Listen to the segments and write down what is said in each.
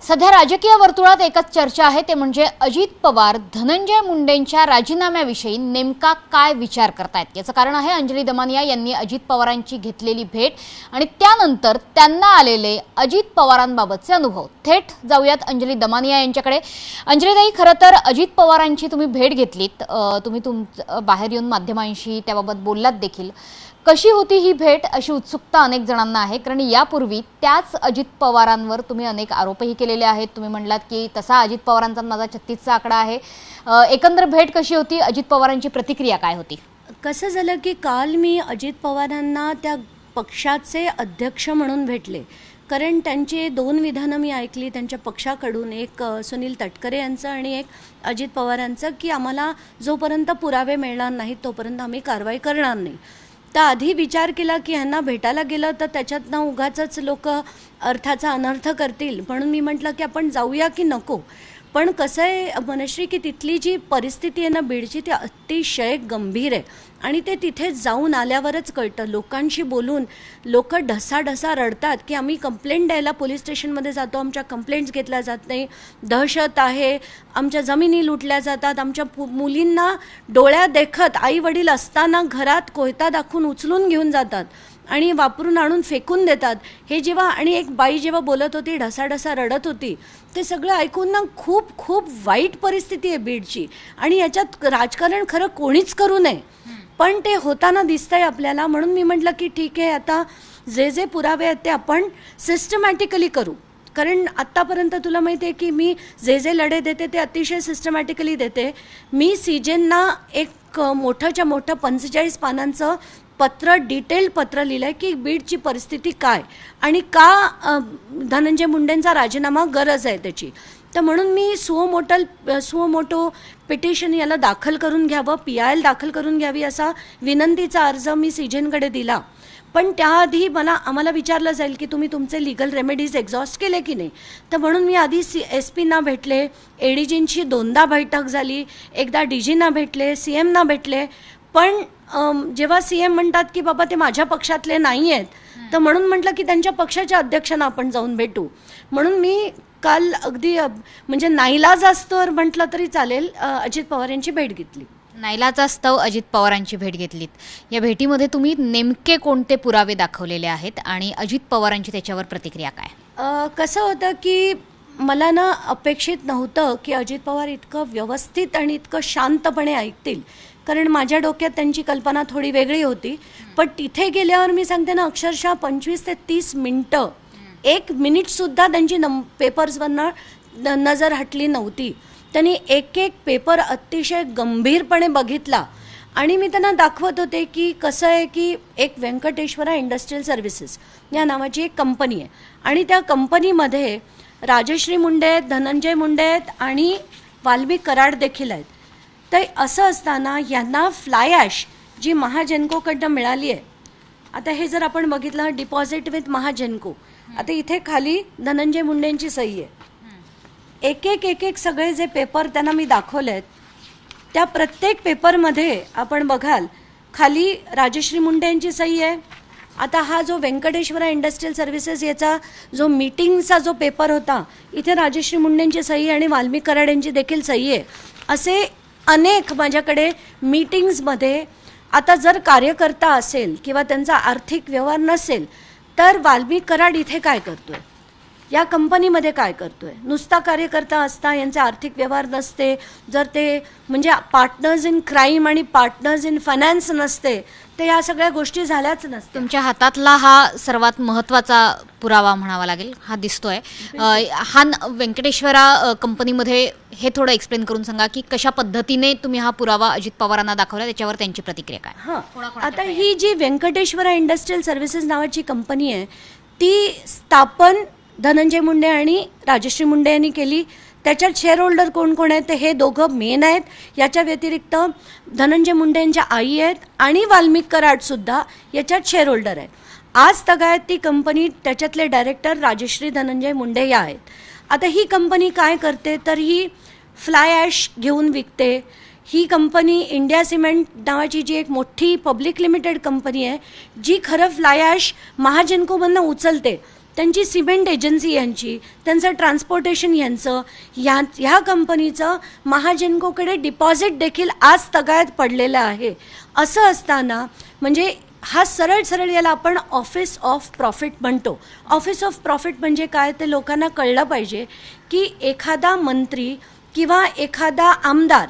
सध्या राजकीय वर्तुळात एकच चर्चा आहे ते म्हणजे अजित पवार धनंजय मुंडेंच्या राजीनाम्याविषयी नेमका काय विचार करतायत। याचं कारण आहे अंजली दमानिया यांनी अजित पवारांची घेतलेली भेट आणि त्यानंतर त्यांना आलेले अजित पवारांबाबतचे अनुभव। थेट जाऊयात अंजली दमानिया यांच्याकडे। अंजलीताई, खरं तर अजित पवारांची तुम्ही भेट घेतलीत, तुम्ही बाहेर येऊन माध्यमांशी त्याबाबत बोललात देखील। कशी होती ही भेट अशी उत्सुकता अनेक जणांना आहे, कारण यापूर्वी त्याच अजित पवारांवर तुम्ही अनेक आरोपही केलेले आहेत। तुम्ही म्हणालात की तसा अजित पवारांचा माझा 36चा आकडा आहे। एकंदर भेट कशी होती, अजित पवारांची प्रतिक्रिया काय होती? कसं झालं की काल मी अजित पवारांना त्या पक्षाचे अध्यक्ष म्हणून भेटले, कारण त्यांची दोन विधानं मी ऐकली त्यांच्या पक्षाकडून, एक सुनील तटकरे यांचं आणि एक अजित पवारांचं, की आम्हाला जोपर्यंत पुरावे मिळणार नाहीत तोपर्यंत आम्ही कारवाई करणार नाही। तर आधी विचार केला की ह्यांना भेटायला गेलं तर त्याच्यातनं उगाचच लोक अर्थाचा अनर्थ करतील, म्हणून मी म्हटलं की आपण जाऊया की नको। पण कसं आहे मनश्री, की तिथली जी परिस्थिती आहे ना बीडची, ती अतिशय गंभीर आहे आणि ते तिथे जाऊन आल्यावरच कळतं। लोकांशी बोलून लोक ढसाढसा रडतात की आम्ही कंप्लेंट द्यायला पोलीस स्टेशनमध्ये जातो, आमच्या कंप्लेंट्स घेतल्या जात नाही, दहशत आहे, आमच्या जमिनी लुटल्या जातात, आमच्या मुलींना डोळ्यात देखत आई वडील असताना घरात कोयता दाखवून उचलून घेऊन जातात आणि वापरून आणून फेकून देतात। हे जेव्हा आणि एक बाई जेव्हा बोलत होती ढसाढसा रडत होती, ते सगळं ऐकून ना खूप खूप वाईट परिस्थिती आहे बीडची आणि याच्यात राजकारण खरं कोणीच करू नये, पण ते होताना दिसतंय आपल्याला। म्हणून मी म्हटलं की ठीक आहे, आता जे जे पुरावे आहेत ते आपण सिस्टमॅटिकली करू, कारण आत्तापर्यंत तुला माहिती आहे की मी जे जे लढे देते ते अतिशय सिस्टमॅटिकली देते। मी सीजेंना एक मोठंच्या मोठं 45 पानांचं पत्र, डिटेल पत्र लिहिलंय की बीडची परिस्थिती काय आणि का धनंजय मुंडेंचा राजीनामा गरज आहे त्याची। तर म्हणून मी सुओमोटो पिटिशन याला दाखल करून घ्यावं, PIL दाखल करून घ्यावी असा विनंतीचा अर्ज मी सीजेंकडे दिला। पण त्याआधी आम्हाला विचारलं जाईल की तुम्ही तुमचे लीगल रेमेडीज एक्झॉस्ट केले की नाही। तर म्हणून मी आधी SP ना भेटले, ADGंची 2दा बैठक झाली, एकदा DG ना भेटले, CM ना भेटले। पण जेव्हा CM म्हणतात की बाबा ते माझ्या पक्षातले नाही आहेत, तर म्हणून म्हटलं की त्यांच्या पक्षाच्या अध्यक्षांना आपण जाऊन भेटू। म्हणून मी काल अगदी म्हणजे नाईलाजास्तव म्हटलं तरी चालेल अजित पवार यांची भेट घेतली। नाईलाजास्तव अजित पवारांची भेट घेतलीत। या भेटीमध्ये तुम्ही नेमके कोणते पुरावे दाखवलेले आहेत आणि अजित पवारांची त्याच्यावर प्रतिक्रिया काय? कसं होतं की मला ना अपेक्षित नव्हतं की अजित पवार इतकं व्यवस्थित आणि इतकं शांतपणे ऐकतील, कारण माझ्या डोक्यात त्यांची कल्पना थोडी वेगळी होती। पण तिथे गेल्यावर मी सांगते ना, अक्षरशः 25 ते 30 मिनिटं, 1 मिनिटसुद्धा त्यांची पेपर्सवरनं नजर हटली नव्हती। त्यांनी एक एक पेपर अतिशय गंभीरपणे बघितला आणि मी त्यांना दाखवत होते की कसं आहे की एक व्यंकटेश्वरा इंडस्ट्रियल सर्व्हिसेस या नावाची एक कंपनी आहे आणि त्या कंपनीमध्ये राजश्री मुंडे आहेत, धनंजय मुंडे आहेत आणि वाल्मिक कराड देखील आहेत। तर असं असताना यांना फ्लाय ॲश जी महाजेन्कोकडनं मिळाली आहे, आता हे जर आपण बघितलं डिपॉझिट विथ महाजेन्को, आता इथे खाली धनंजय मुंडेंची सही आहे। एक एक सगळे जे पेपर त्यांना मी दाखवले आहेत, त्या प्रत्येक पेपरमध्ये आपण बघाल खाली राजश्री मुंडे यांची सही आहे। आता हा जो व्यंकटेश्वरा इंडस्ट्रियल सर्व्हिसेस याचा जो मीटिंगचा जो पेपर होता, इथे राजश्री मुंडेंची सही आणि वाल्मिक कराड यांची देखील सही आहे। असे अनेक माझ्याकडे मीटिंग्समध्ये, आता जर कार्यकर्ता असेल किंवा त्यांचा आर्थिक व्यवहार नसेल तर वाल्मिक कराड इथे काय करतोय, या कंपनीमध्ये काय करतोय? नुसता कार्यकर्ता असता, यांचे आर्थिक व्यवहार नसते, जर ते म्हणजे पार्टनर्स इन क्राईम आणि पार्टनर्स इन फायनान्स नसते, तर या सगळ्या गोष्टी झाल्याच नसत्या। तुमच्या हातातला हा सर्वात महत्त्वाचा पुरावा म्हणावा लागेल, हा दिसतोय। हा व्यंकटेश्वरा कंपनीमध्ये हे थोडं एक्सप्लेन करून सांगा की कशा पद्धतीने तुम्ही हा पुरावा अजित पवारांना दाखवला, त्याच्यावर त्यांची प्रतिक्रिया काय? हां, आता ही जी व्यंकटेश्वरा इंडस्ट्रियल सर्व्हिसेस नावाची कंपनी आहे, ती स्थापन धनंजय मुंडे आणि राजश्री मुंडे यांनी केली। त्याच्यात शेअर होल्डर कोण कोण आहेत, हे दोघं मेन आहेत। याच्या व्यतिरिक्त धनंजय मुंडे यांच्या आई आहेत आणि वाल्मिक कराडसुद्धा याच्यात शेअर होल्डर आहेत। आज तगायत ती कंपनी, त्याच्यातले डायरेक्टर राजश्री धनंजय मुंडे या आहेत। आता ही कंपनी काय करते तर ही फ्लाय ॲश घेऊन विकते। ही कंपनी इंडिया सिमेंट नावाची जी एक मोठी पब्लिक लिमिटेड कंपनी आहे, जी खरं फ्लाय ॲश महाजेन्कोमधनं उचलते, त्यांची सिमेंट एजन्सी यांची, त्यांचं ट्रान्सपोर्टेशन यांचं, ह्या कंपनीचं महाजनकोकडे डिपॉझिट देखील आज तगायत पडलेलं आहे. असं असताना म्हणजे हा सरळ सरळ याला आपण ऑफिस ऑफ प्रॉफिट म्हणतो. ऑफिस ऑफ प्रॉफिट म्हणजे काय ते लोकांना कळलं पाहिजे की एखादा मंत्री किंवा एखादा आमदार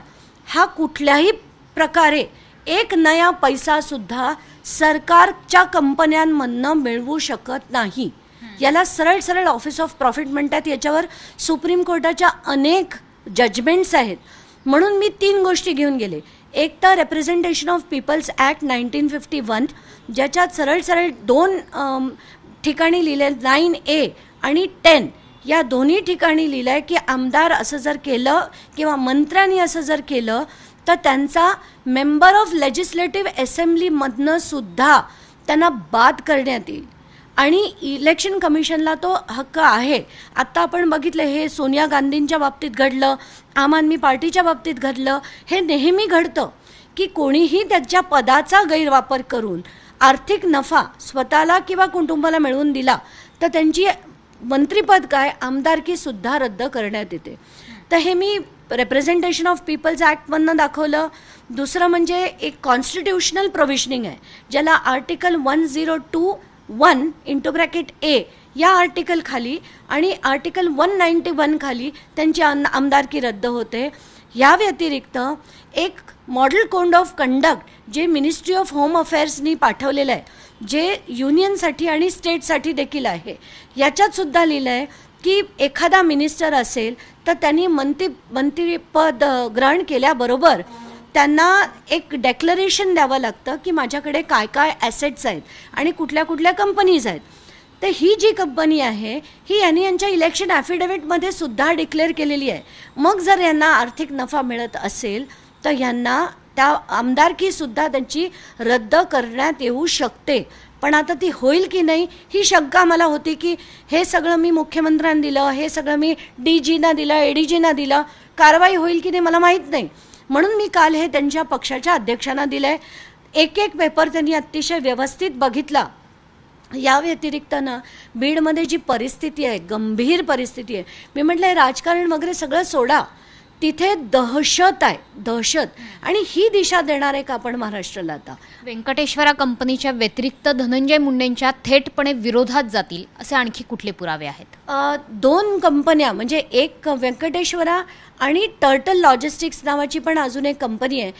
हा कुठल्याही प्रकारे एक नया पैसासुद्धा सरकारच्या कंपन्यांमधनं मिळवू शकत नाही. याला सरळ सरळ ऑफिस ऑफ प्रॉफिट म्हणतात. याच्यावर सुप्रीम कोर्टाच्या अनेक जजमेंट्स आहेत. म्हणून मी 3 गोष्टी घेऊन गेले. एक तर रेप्रेझेंटेशन ऑफ पीपल्स ॲक्ट 1951, ज्याच्यात सरळ सरळ 2 ठिकाणी लिहिले 9A आणि 10 या दोन्ही ठिकाणी लिहिलं आहे की आमदार असं जर केलं किंवा मंत्र्यांनी असं जर केलं तर त्यांचा मेंबर ऑफ लेजिस्लेटिव्ह असेंब्लीमधनं सुद्धा त्यांना बाद करण्यात येईल. आणि इलेक्शन कमिशनला तो हक्क आहे. आत्ता आपण बघितलं हे सोनिया गांधींच्या बाबतीत घडलं, आम आदमी पार्टीच्या बाबतीत घडलं. हे नेहमी घडतं की कोणीही त्याच्या पदाचा गैरवापर करून आर्थिक नफा स्वतःला किंवा कुटुंबाला मिळवून दिला तर त्यांची मंत्रिपद काय आमदारकीसुद्धा रद्द करण्यात येते. तर हे मी रेप्रेझेंटेशन ऑफ पीपल्स ॲक्टमधनं दाखवलं. दुसरं म्हणजे एक कॉन्स्टिट्यूशनल प्रोव्हिजनिंग आहे ज्याला आर्टिकल 1021(A) या आर्टिकल खाली आणि आर्टिकल 191 खाली त्यांची आमदारकी रद्द होते. या व्यतिरिक्त एक मॉडेल कोड ऑफ कंडक्ट जे मिनिस्ट्री ऑफ होम अफेअर्सनी पाठवलेलं आहे, जे युनियनसाठी आणि स्टेटसाठी देखील आहे. याच्यात सुद्धा लिहिलं आहे की एखादा मिनिस्टर असेल तर त्यांनी मंत्रिपद ग्रहण केल्याबरोबर त्यांना एक डेक्लरेशन द्यावं लागतं की माझ्याकडे काय काय ॲसेट्स आहेत आणि कुठल्या कुठल्या कंपनीज आहेत. तर ही जी कंपनी आहे ही यांनी यांच्या इलेक्शन ॲफिडेव्हिटमध्ये सुद्धा डिक्लेअर केलेली आहे. मग जर यांना आर्थिक नफा मिळत असेल तर यांना त्या आमदारकीसुद्धा त्यांची रद्द करण्यात येऊ शकते. पण आता ती होईल की नाही ही शंका मला होती की हे सगळं मी मुख्यमंत्र्यांना दिलं, हे सगळं मी DGना दिलं, ADGना दिलं, कारवाई होईल की नाही मला माहीत नाही. म्हणून मी काल हे त्यांच्या पक्षाच्या अध्यक्षांना दिलं आहे. एक एक पेपर त्यांनी अतिशय व्यवस्थित बघितला. या व्यतिरिक्त ना बीडमध्ये जी परिस्थिती आहे, गंभीर परिस्थिती आहे, मी म्हटलं राजकारण वगैरे सगळं सोडा, तिथे दहशत आहे, दहशत. आणि ही दिशा देणार आहे का आपण महाराष्ट्राला? आता व्यंकटेश्वरा कंपनीच्या व्यतिरिक्त धनंजय मुंडेंच्या थेटपणे विरोधात जातील असे आणखी कुठले पुरावे आहेत? 2 कंपन्या म्हणजे एक व्यंकटेश्वरा आणि टर्टल लॉजिस्टिक्स नावाची पण अजून एक कंपनी आहे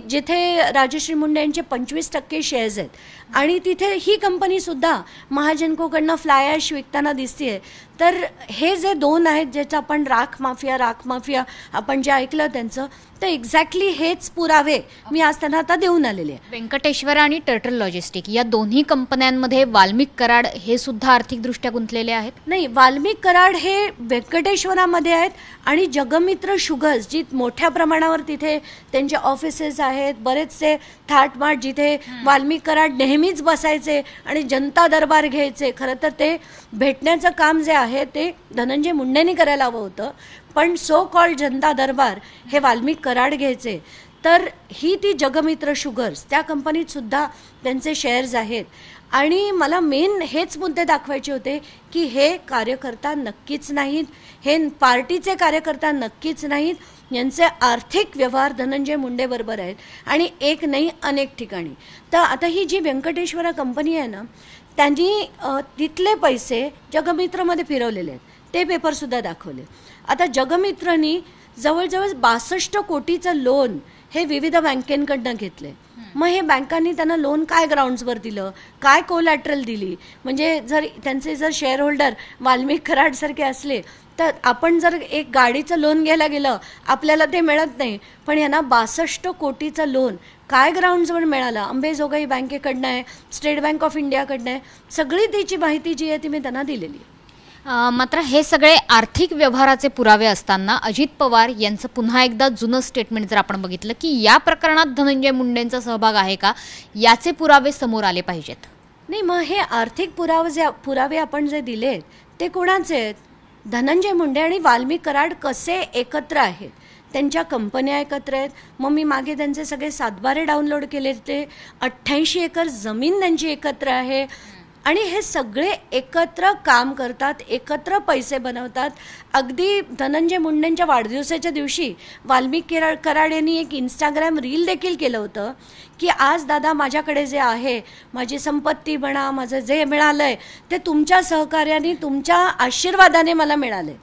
जिथे राजश्री मुंडे यांचे 25% शेअर्स आहेत. आणि तिथे ही कंपनीसुद्धा महाजनकोकडनं फ्लाय ॲश विकताना दिसते. तर हे जे 2 आहेत ज्याचं आपण राख माफिया आपण जे ऐकलं त्यांचं, तर एक्झॅक्टली हेच पुरावे मी आज त्यांना आता देऊन आलेले आहे. व्यंकटेश्वरा आणि टर्टल लॉजिस्टिक या दोन्ही कंपन्यांमध्ये वाल्मिक कराड हे सुद्धा आर्थिकदृष्ट्या गुंतलेले आहेत? नाही, वाल्मिक कराड हे व्यंकटेश्वरामध्ये आहेत आणि जगमित्र शुगर्स जी मोठ्या प्रमाणावर तिथे त्यांचे ऑफिसेस आहेत, बरेचसे थाटमाट जिथे वाल्मिक कराड नेहमीच बसायचे आणि जनता दरबार घ्यायचे. खरं तर ते भेटण्याचं काम जे आहे ते धनंजय मुंडेंनी करायला हवं होतं, पण सो कॉल्ड जनता दरबार हे वाल्मिक कराड घ्यायचे. तर ही ती जगमित्र शुगर्स त्या कंपनीत सुद्धा त्यांचे शेअर्स आहेत. आणि मला मेन हेच मुद्दे दाखवायचे होते की हे कार्यकर्ता नक्कीच नाहीत, हे पार्टीचे कार्यकर्ता नक्कीच नाहीत, यांचे आर्थिक व्यवहार धनंजय मुंडेबरोबर आहेत आणि एक नाही अनेक ठिकाणी. तर आता ही जी व्यंकटेश्वरा कंपनी आहे ना, त्यांनी तिथले पैसे जगमित्रमध्ये फिरवलेले आहेत, ते पेपरसुद्धा दाखवले. आता जगमित्रनी जवळजवळ 62 कोटीचं लोन हे विविध बँकेंकडनं घेतले. मग हे बँकांनी त्यांना लोन काय ग्राउंड्सवर दिलं, काय कोलॅटरल दिली? म्हणजे जर त्यांचे जर शेअर होल्डर वाल्मिक कराडसारखे असले तर आपण जर एक गाडीचं लोन घ्यायला गेलं आपल्याला ते मिळत नाही, पण यांना 62 कोटीचं लोन काय ग्राउंड्सवर मिळालं? अंबेजोगाई बँकेकडनं आहे, स्टेट बँक ऑफ इंडियाकडनं आहे. सगळी त्याची माहिती जी आहे ती मी त्यांना दिलेली आहे. मात्र हे सगळे आर्थिक व्यवहाराचे पुरावे असताना अजित पवार यांचं पुन्हा एकदा जुनं स्टेटमेंट जर आपण बघितलं की या प्रकरणात धनंजय मुंडेंचा सहभाग आहे का, याचे पुरावे समोर आले पाहिजेत. नाही, मग हे आर्थिक पुरावे आपण जे दिलेत ते कोणाचे आहेत? धनंजय मुंडे आणि वाल्मिक कराड कसे एकत्र आहेत, त्यांच्या कंपन्या एकत्र आहेत. मग मी मागे त्यांचे सगळे सातबारे डाउनलोड केले, ते 88 एकर जमीन त्यांची एकत्र आहे. आणि हे सगळे एकत्र काम करतात, एकत्र पैसे बनवतात. अगदी धनंजय मुंडेंच्या वाढदिवसाच्या दिवशी वाल्मिक कराड यांनी एक इंस्टाग्राम रील देखील केलं होतं की आज दादा माझ्याकडे जे आहे, माझी संपत्ती म्हणा, माझं जे मिळालंय ते तुमच्या सहकार्याने, तुमच्या आशीर्वादाने मला मिळाले.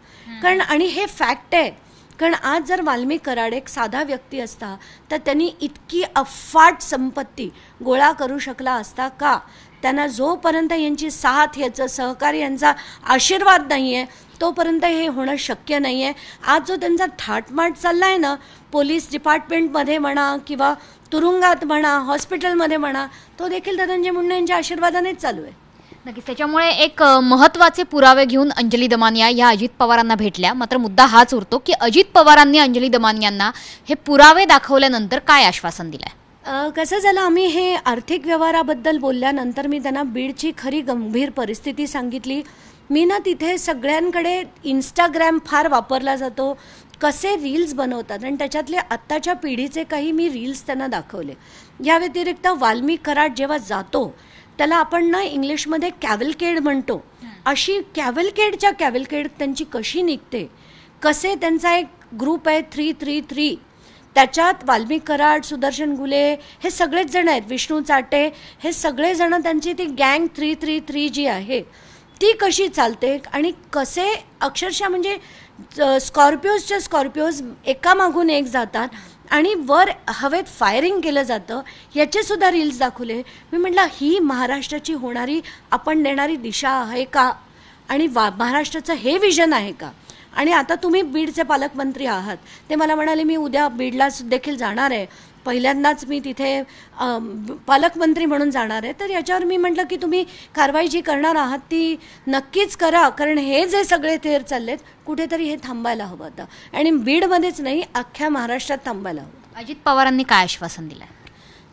कारण आणि हे फॅक्ट आहे. कारण आज जर वाल्मिक कराड एक साधा व्यक्ती असता तर त्यांनी इतकी अफाट संपत्ती गोळा करू शकला असता का? त्यांना जोपर्यंत यांची साथ, याचं सहकार्य, यांचा आशीर्वाद नाही आहे तोपर्यंत हे होणं शक्य नाही आहे. आज जो त्यांचा थाटमाट चालला आहे ना, पोलीस डिपार्टमेंटमध्ये म्हणा किंवा तुरुंगात म्हणा, हॉस्पिटलमध्ये म्हणा, तो देखील धनंजय मुंडे यांच्या आशीर्वादानेच चालू आहे. नक्कीच. त्याच्यामुळे एक महत्त्वाचे पुरावे घेऊन अंजली दमानिया या अजित पवारांना भेटल्या. मात्र मुद्दा हाच उरतो की अजित पवारांनी अंजली दमानियांना हे पुरावे दाखवल्यानंतर काय आश्वासन दिलंय? कसं झालं, आम्ही हे आर्थिक व्यवहाराबद्दल बोलल्यानंतर मी त्यांना बीडची खरी गंभीर परिस्थिती सांगितली. मी ना तिथे सगळ्यांकडे इंस्टाग्राम फार वापरला जातो, कसे रील्स बनवतात आणि त्याच्यातले आत्ताच्या पिढीचे काही मी रील्स त्यांना दाखवले. या व्यतिरिक्त वाल्मिक कराड जेव्हा जातो त्याला आपण ना इंग्लिशमध्ये कॅव्हलकेड म्हणतो, अशी कॅव्हलकेडच्या कॅव्हलकेड त्यांची कशी निघते, कसे त्यांचा एक ग्रुप आहे 333, त्याच्यात वाल्मिक कराड, सुदर्शन गुले हे सगळेच जण आहेत, विष्णू चाटे, हे सगळे जण, त्यांची ती गँग 333 जी आहे ती कशी चालते आणि कसे अक्षरशः म्हणजे स्कॉर्पिओज एकामागून एक जातात आणि वर हवेत फायरिंग केलं जातं, याचे सुद्धा रील्स दाखवले. मी म्हटलं ही महाराष्ट्राची होणारी, आपण देणारी दिशा आहे का? आणि महाराष्ट्राचं हे विजन आहे का? आणि आता तुम्ही बीडचे पालकमंत्री आहात. ते मला म्हणाले मी उद्या बीडला देखील जाणार आहे, पहिल्यांदाच मी तिथे पालकमंत्री म्हणून जाणार आहे. तर याच्यावर मी म्हटलं की तुम्ही कारवाई जी करणार आहात ती नक्कीच करा, कारण हे जे सगळे थेर चाललेत कुठेतरी हे थांबायला हवं होतं आणि बीडमध्येच नाही अख्ख्या महाराष्ट्रात थांबायला हवं. अजित पवारांनी काय आश्वासन दिलंय?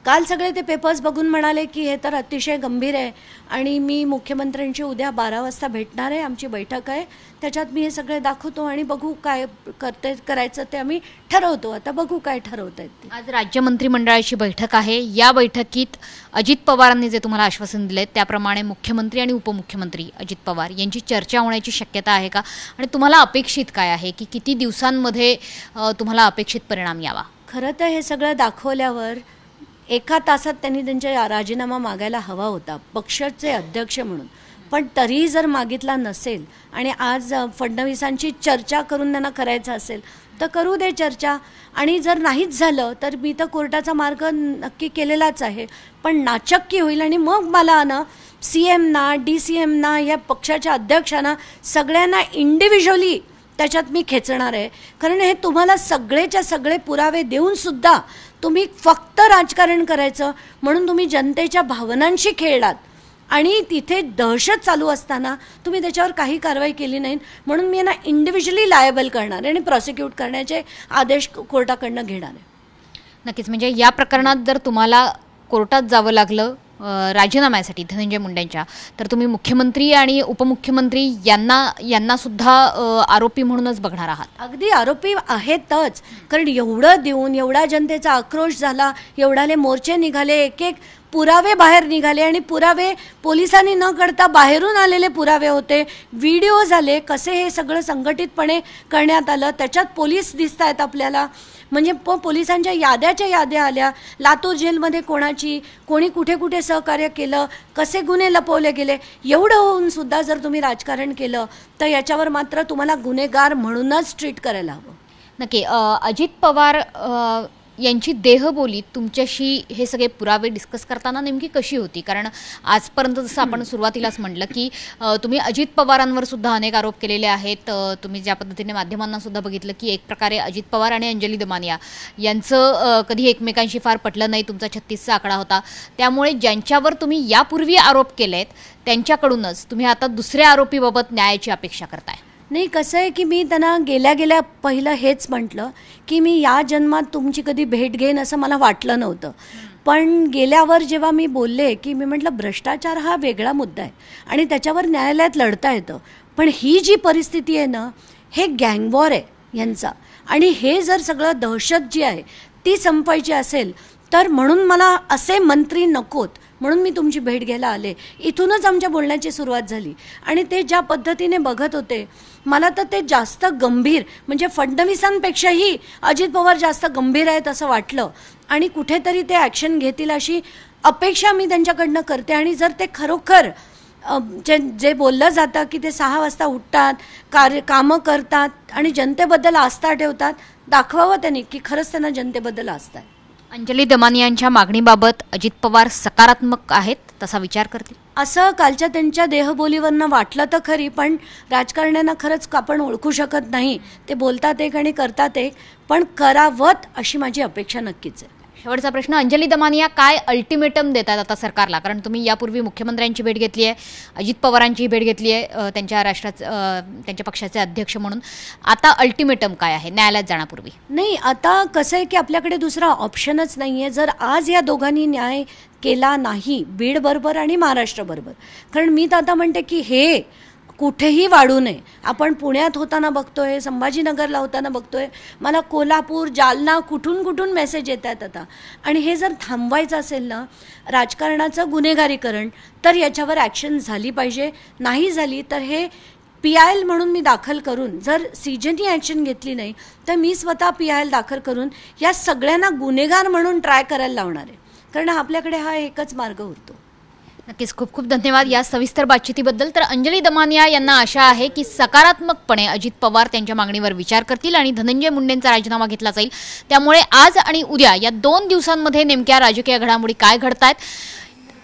काल सगळे ते पेपर्स बघून म्हणाले की हे तर अतिशय गंभीर आहे आणि मी मुख्यमंत्र्यांची उद्या 12 वाजता भेटणार आहे, आमची बैठक आहे, त्याच्यात मी हे सगळे दाखवतो आणि बघू काय करायचं ते आम्ही ठरवतो. आता बघू काय ठरवत आहेत ते. आज राज्य मंत्रिमंडळाची बैठक आहे. या बैठकीत अजित पवारांनी जे तुम्हाला आश्वासन दिले त्याप्रमाणे मुख्यमंत्री आणि उपमुख्यमंत्री अजित पवार यांची चर्चा होण्याची शक्यता आहे का? आणि तुम्हाला अपेक्षित काय आहे की किती दिवसांमध्ये तुम्हाला अपेक्षित परिणाम यावा? खरं तर हे सगळं दाखवल्यावर 1 तासात त्यांनी त्यांचा राजीनामा मागायला हवा होता पक्षाचे अध्यक्ष म्हणून. पण तरीही जर मागितला नसेल आणि आज फडणवीसांची चर्चा करून त्यांना करायचं असेल तर करू दे चर्चा. आणि जर नाहीच झालं तर मी तर कोर्टाचा मार्ग नक्की केलेलाच आहे, पण नाचक्की होईल आणि मग मला ना CMना, DCMना, या पक्षाच्या अध्यक्षांना सगळ्यांना इंडिव्हिज्युअली त्याच्यात मी खेचणार आहे. कारण हे तुम्हाला सगळेच्या सगळे पुरावे देऊन सुद्धा तुम्ही फक्त राजकारण करायचं म्हणून तुम्ही जनतेच्या भावनांशी खेळलात आणि तिथे दहशत चालू असताना तुम्ही त्याच्यावर काही कारवाई केली नाही. म्हणून मी यांना इंडिव्हिज्युअली लायबल करणार आहे आणि प्रॉसिक्यूट करण्याचे आदेश कोर्टाकडनं घेणार आहे. नक्कीच. म्हणजे या प्रकरणात जर तुम्हाला कोर्टात जावं लागलं राजीनाम्यासाठी धनंजय मुंडेंच्या, तर तुम्ही मुख्यमंत्री आणि उपमुख्यमंत्री यांना सुद्धा आरोपी म्हणूनच बघणार आहात? अगदी आरोपी आहेतच. कारण एवढं देऊन एवढा जनतेचा आक्रोश झाला, एवढाले मोर्चे निघाले, एक पुरावे बाहेर निघाले आणि पुरावे पोलिसांनी न करता बाहेरून आलेले पुरावे होते, व्हिडिओ झाले, कसे हे सगळं संघटितपणे करण्यात आलं. त्याच्यात पोलीस दिसत आहेत आपल्याला, म्हणजे पोलिसांच्या याद्या आल्या, लातूर जेलमध्ये कोणी कुठे कुठे सहकार्य केलं, कसे गुन्हे लपवले गेले. एवढं होऊन सुद्धा जर तुम्ही राजकारण केलं तर याच्यावर मात्र तुम्हाला गुन्हेगार म्हणूनच ट्रीट करायला हवं. नक्की. अजित पवार यांची देहबोली तुमच्याशी हे सगळे पुरावे डिस्कस करताना नेमकी कशी होती? कारण आजपर्यंत जसं आपण सुरुवातीलाच म्हटलं की तुम्ही अजित पवारांवर सुद्धा अनेक आरोप केलेले आहेत. तुम्ही ज्या पद्धतीने माध्यमांना सुद्धा बघितलं की एक प्रकारे अजित पवार आणि अंजली दमानिया यांचं कधी एकमेकांशी फार पटलं नाही. तुमचा 36चा आकडा होता. त्यामुळे ज्यांच्यावर तुम्ही यापूर्वी आरोप केलेत त्यांच्याकडूनच तुम्ही आता दुसऱ्या आरोपीबाबत न्यायाची अपेक्षा करताय. नाही, कसं आहे की मी त्यांना गेल्या पहिलं हेच म्हटलं की मी या जन्मात तुमची कधी भेट घेईन असं मला वाटलं नव्हतं. पण गेल्यावर जेव्हा मी बोलले की मी म्हटलं भ्रष्टाचार हा वेगळा मुद्दा आहे आणि त्याच्यावर न्यायालयात लढता येतं, पण ही जी परिस्थिती आहे ना, हे गँगवॉर आहे यांचा. आणि हे जर सगळं दहशत जी आहे ती संपायची असेल तर म्हणून मला असे मंत्री नकोत, म्हणून मी तुमची भेट घ्यायला आले. इथूनच आमच्या बोलण्याची सुरुवात झाली. आणि ते ज्या पद्धतीने बघत होते, मला तर ते जास्त गंभीर, म्हणजे फडणवीसांपेक्षाही अजित पवार जास्त गंभीर आहेत असं वाटलं. आणि कुठेतरी ते ॲक्शन घेतील अशी अपेक्षा मी त्यांच्याकडनं करते. आणि जर ते खरोखर जे बोललं जातं की ते 6 वाजता उठतात, कामं करतात आणि जनतेबद्दल आस्था ठेवतात, दाखवावं त्यांनी की खरंच त्यांना जनतेबद्दल आस्था आहे. अंजली दमानियांच्या मागणीबाबत अजित पवार सकारात्मक आहेत, तसा विचार करतील असं कालच्या त्यांच्या देहबोलीवरनं वाटलं तर खरी, पण राजकारण्यांना खरंच आपण ओळखू शकत नाही. ते बोलतात एक आणि करतात एक, पण करावत अशी माझी अपेक्षा नक्कीच आहे. शेवटचा प्रश्न, अंजली दमानिया काय अल्टिमेटम देतात आता सरकारला? कारण तुम्ही यापूर्वी मुख्यमंत्र्यांची भेट घेतली आहे, अजित पवारांची भेट घेतली आहे, त्यांच्या पक्षाचे अध्यक्ष म्हणून. आता अल्टिमेटम काय आहे न्यायालयात जाण्यापूर्वी? नाही, आता कसं आहे की आपल्याकडे दुसरा ऑप्शनच नाही आहे. जर आज या दोघांनी न्याय केला नाही, बीडबरोबर आणि महाराष्ट्राबरोबर, कारण मी तर आता म्हणते की हे कुठेही वाढू नये. आपण पुण्यात होताना बघतोय, संभाजीनगरला होताना बघतोय, मला कोल्हापूर, जालना, कुठून मेसेज येत आहेत आता. आणि हे जर थांबवायचं असेल ना, राजकारणाचं गुन्हेगारीकरण, तर याच्यावर ॲक्शन झाली पाहिजे. नाही झाली तर हे PIL म्हणून मी दाखल करून, जर CJनी ॲक्शन घेतली नाही तर मी स्वतः PIL दाखल करून या सगळ्यांना गुन्हेगार म्हणून ट्राय करायला लावणार आहे. कारण आपल्याकडे हा एकच मार्ग उरतो. नक्कीच, खूप खूप धन्यवाद या सविस्तर बातचीतीबद्दल. तर अंजली दमानिया यांना आशा आहे की सकारात्मकपणे अजित पवार त्यांच्या मागणीवर विचार करतील आणि धनंजय मुंडेंचा राजीनामा घेतला जाईल. त्यामुळे आज आणि उद्या या 2 दिवसांमध्ये नेमक्या राजकीय घडामोडी काय घडतायत,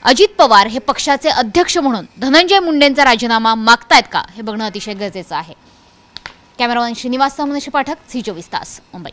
अजित पवार हे पक्षाचे अध्यक्ष म्हणून धनंजय मुंडेंचा राजीनामा मागतायत का, हे बघणं अतिशय गरजेचं आहे. कॅमेरामॅन श्रीनिवास पाठक, झी 24 तास, मुंबई.